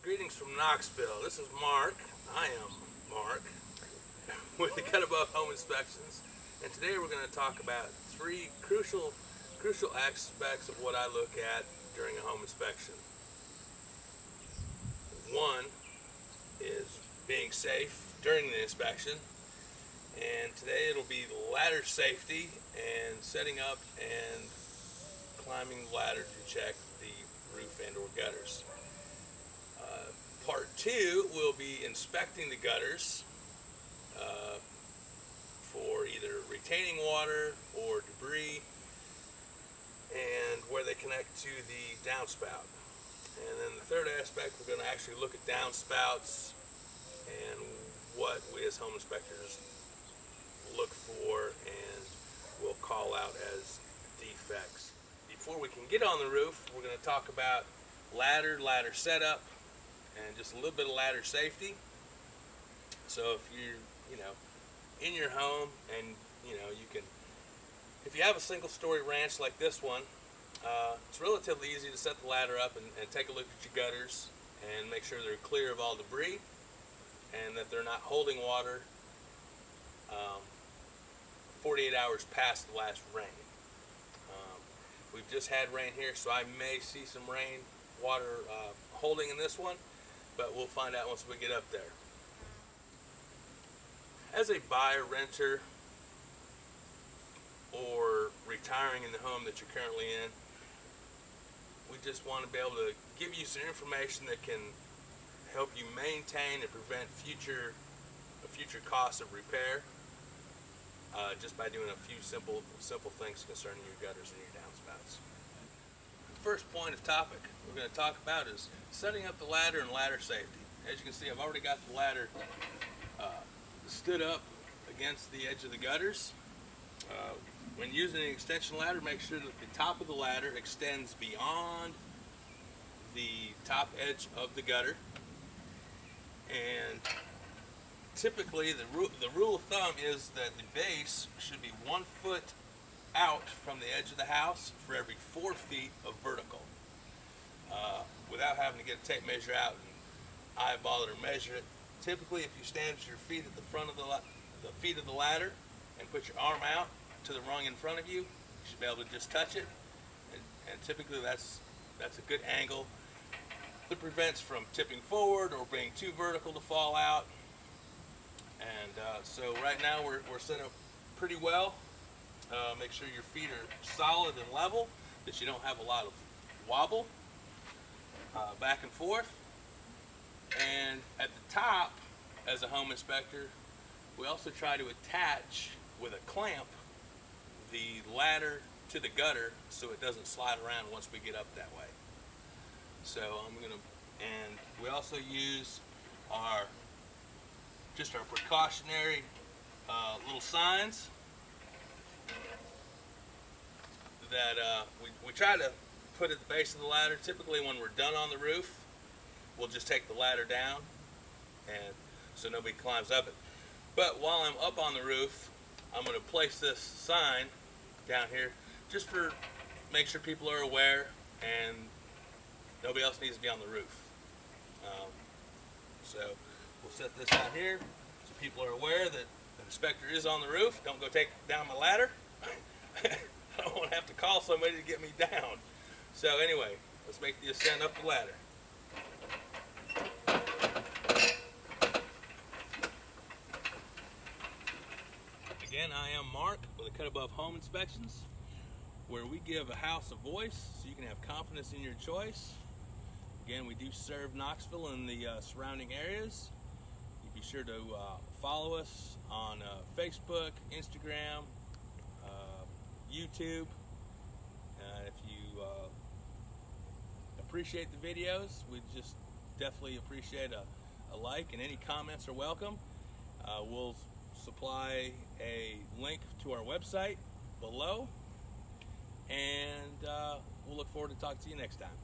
Greetings from Knoxville. This is Mark. I am Mark with the Cut Above Home Inspections, and today we're going to talk about three crucial aspects of what I look at during a home inspection. One is being safe during the inspection, and today it'll be ladder safety and setting up and climbing the ladder to check the roof and or gutters. Part two will be inspecting the gutters for either retaining water or debris and where they connect to the downspout. And then the third aspect, we're going to actually look at downspouts and what we as home inspectors look for and will call out as defects. Before we can get on the roof, we're going to talk about ladder setup, and just a little bit of ladder safety. So if you're, in your home and, you can, if you have a single story ranch like this one, it's relatively easy to set the ladder up and take a look at your gutters and make sure they're clear of all debris and that they're not holding water 48 hours past the last rain. We've just had rain here, so I may see some rain water holding in this one, but we'll find out once we get up there. As a buyer, renter, or retiring in the home that you're currently in, we just want to be able to give you some information that can help you maintain and prevent future costs of repair, just by doing a few simple things concerning your gutters and your downspouts. The first point of topic we're going to talk about is setting up the ladder and ladder safety. As you can see, I've already got the ladder stood up against the edge of the gutters. When using an extension ladder, make sure that the top of the ladder extends beyond the top edge of the gutter. And typically the rule of thumb is that the base should be 1 foot out from the edge of the house for every 4 feet of vertical, without having to get a tape measure out and eyeball it or measure it. Typically, if you stand at your feet at the front of the feet of the ladder and put your arm out to the rung in front of you, you should be able to just touch it, and typically that's a good angle that prevents from tipping forward or being too vertical to fall out. And so right now we're set up pretty well. Make sure your feet are solid and level, that you don't have a lot of wobble back and forth. And at the top, as a home inspector, we also try to attach with a clamp the ladder to the gutter so it doesn't slide around once we get up that way. So and we also use our precautionary little signs that we try to put at the base of the ladder. Typically when we're done on the roof, we'll just take the ladder down, and so nobody climbs up it. But while I'm up on the roof, I'm going to place this sign down here just for make sure people are aware and nobody else needs to be on the roof. So we'll set this out here so people are aware that the inspector is on the roof. Don't go take down my ladder. I don't want to have to call somebody to get me down. So anyway, let's make the ascent up the ladder. Again, I am Mark with the Cut Above Home Inspections, where we give a house a voice so you can have confidence in your choice. Again, we do serve Knoxville and the surrounding areas. You be sure to follow us on Facebook, Instagram, YouTube. If you appreciate the videos, we just definitely appreciate a like, and any comments are welcome. We'll supply a link to our website below, and we'll look forward to talking to you next time.